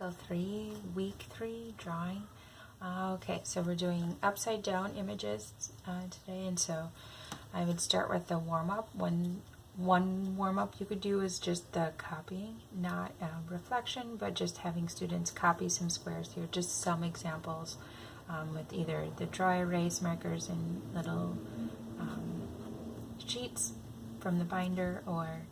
Cycle 3, Week 3, Drawing. Okay, so we're doing upside down images today, and so I would start with the warm-up. One warm-up you could do is just the copying, not reflection, but just having students copy some squares here, just some examples with either the dry erase markers and little sheets from the binder, or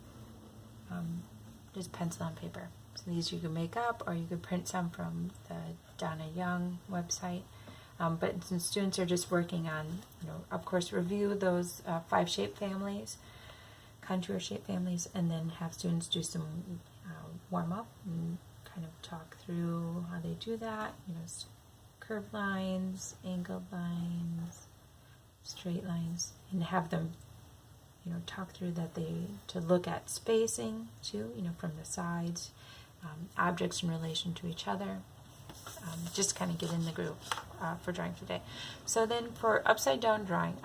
just pencil on paper. So these you can make up, or you could print some from the Donna Young website. But since students are just working on, of course, review those 5 shape families, contour shape families, and then have students do some warm up and kind of talk through how they do that. Curved lines, angled lines, straight lines, and have them talk through that to look at spacing too, from the sides, objects in relation to each other, just kind of get in the groove for drawing today. So then for upside down drawing,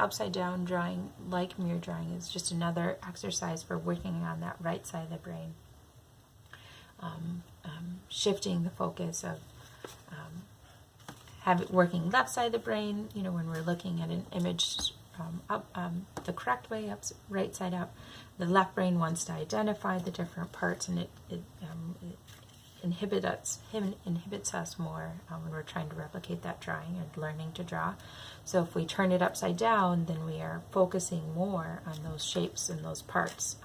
like mirror drawing, is just another exercise for working on that right side of the brain, shifting the focus of working left side of the brain, when we're looking at an image the correct way, up, right side up. The left brain wants to identify the different parts, and it inhibits us more when we're trying to replicate that drawing and learning to draw. So if we turn it upside down, then we are focusing more on those shapes and those parts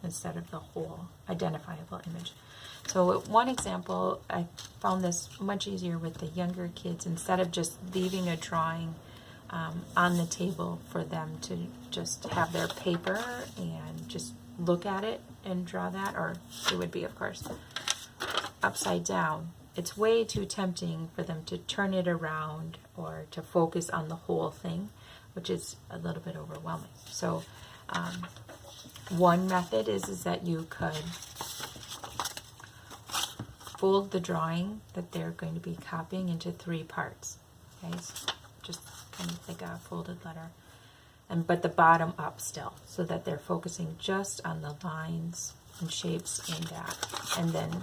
instead of the whole identifiable image. So one example, I found this much easier with the younger kids. Instead of just leaving a drawing on the table for them to just have their paper and just look at it and draw that, or it would be, of course, upside down. It's way too tempting for them to turn it around or to focus on the whole thing, which is a little bit overwhelming. So one method is that you could fold the drawing that they're going to be copying into 3 parts. Okay, so just kind of like a folded letter, but the bottom up still, so that they're focusing just on the lines and shapes in that. And then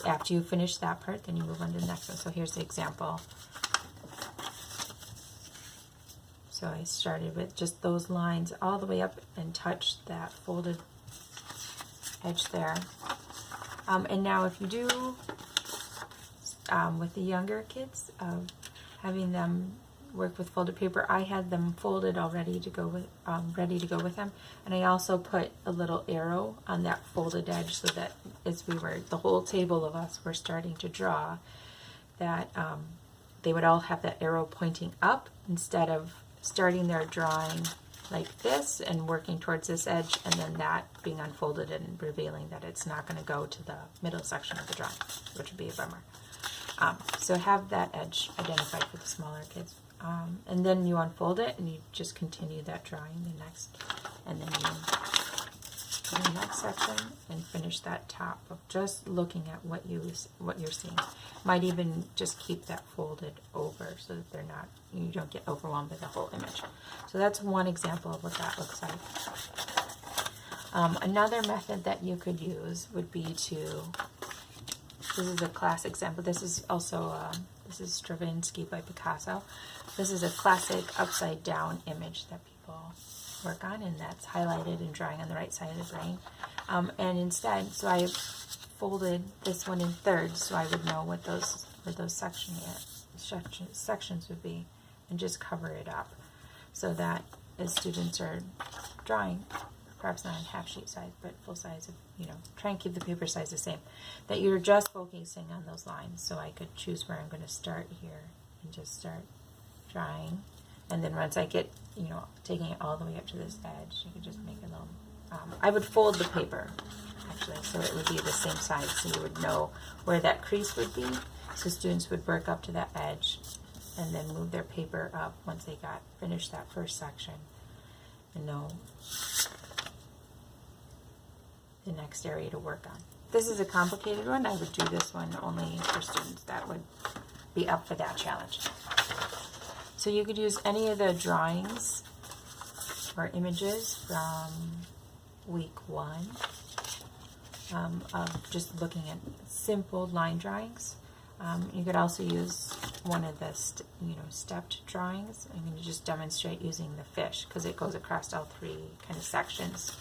after you finish that part, then you move on to the next one. So here's the example. So I started with just those lines all the way up and touched that folded edge there. And now if you do with the younger kids, having them work with folded paper, I had them folded already to go with ready to go with them, and I also put a little arrow on that folded edge, so that as the whole table of us were starting to draw, that they would all have that arrow pointing up, instead of starting their drawing like this and working towards this edge and then that being unfolded and revealing that it's not going to go to the middle section of the drawing, which would be a bummer. So have that edge identified for the smaller kids. And then you unfold it and you just continue that drawing and then you go to the next section and finish that top of just looking at what you're seeing. Might even just keep that folded over so that you don't get overwhelmed by the whole image. So that's one example of what that looks like. Another method that you could use would be this is a classic example. This is also this is Stravinsky by Picasso. This is a classic upside down image that people work on, and that's highlighted and drawing on the right side of the brain. And instead, so I folded this one in thirds, so I would know what those sections would be, and just cover it up, so that as students are drawing, perhaps not in half sheet size, but full size, try and keep the paper size the same, that you're just focusing on those lines. So I could choose where I'm going to start here and just start drawing. And then once I get, taking it all the way up to this edge, you could just make a little, I would fold the paper, actually, so it would be the same size, so you would know where that crease would be. So students would work up to that edge and then move their paper up once they finished that first section, and know the next area to work on. This is a complicated one. I would do this one only for students that would be up for that challenge. So you could use any of the drawings or images from week 1 of just looking at simple line drawings. You could also use one of the stepped drawings. I'm going to just demonstrate using the fish because it goes across all three kind of sections.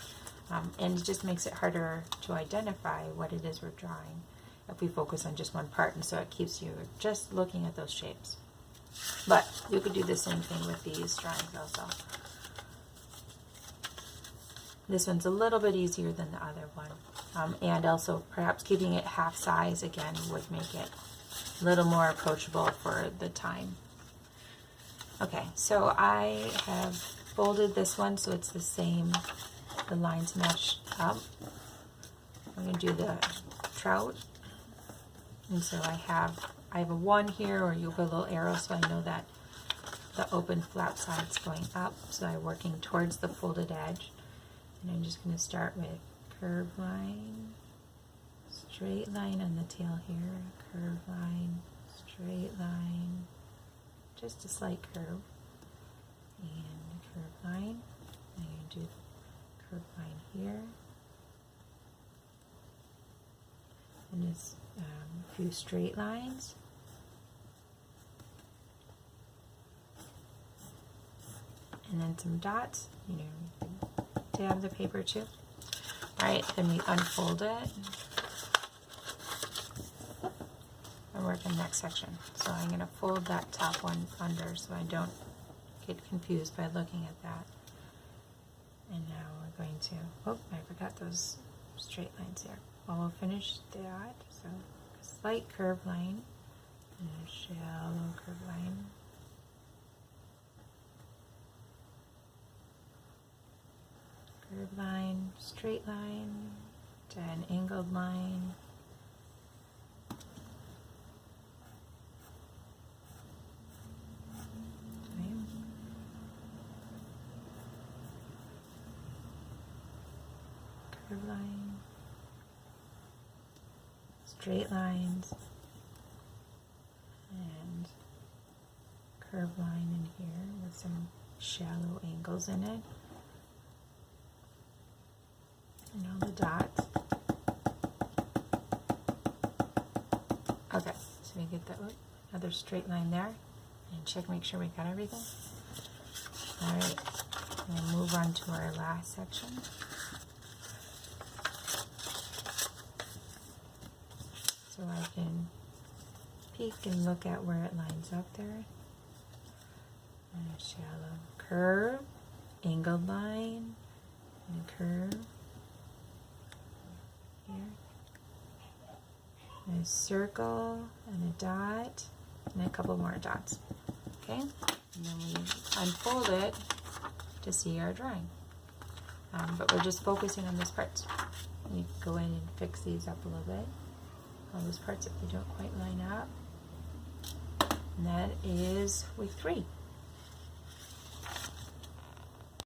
And it just makes it harder to identify what it is we're drawing if we focus on just one part, and so it keeps you just looking at those shapes. But you could do the same thing with these drawings also. This one's a little bit easier than the other one. And also perhaps keeping it half size again would make it a little more approachable for the time. Okay, so I have folded this one so it's the same, the lines match up. I'm going to do the trout. And so I have a 1 here, or you put a little arrow so I know that the open flap side's going up. So I'm working towards the folded edge. And I'm just going to start with curved line, straight line on the tail here, curved line, straight line, just a slight curve, and curved line. I'm going to do curved line here, and just a few straight lines. And then some dots, dab the paper too. Alright, then we unfold it and work in the next section. So I'm going to fold that top one under so I don't get confused by looking at that. And now we're going to, oh, I forgot those straight lines here. Well, we'll finish that. So a slight curved line and a shallow curved line. Curved line, straight line, to an angled line. Okay. Curved line, straight lines, and curved line in here with some shallow angles in it. And all the dots. Okay, so we get that another straight line there, and check, make sure we got everything. All right, and then move on to our last section. So I can peek and look at where it lines up there. And a shallow curve, angled line, and a curve. Here. And a circle and a dot and a couple more dots. Okay, and then we unfold it to see our drawing. But we're just focusing on those parts. You go in and fix these up a little bit. All those parts if they don't quite line up. And that is week 3.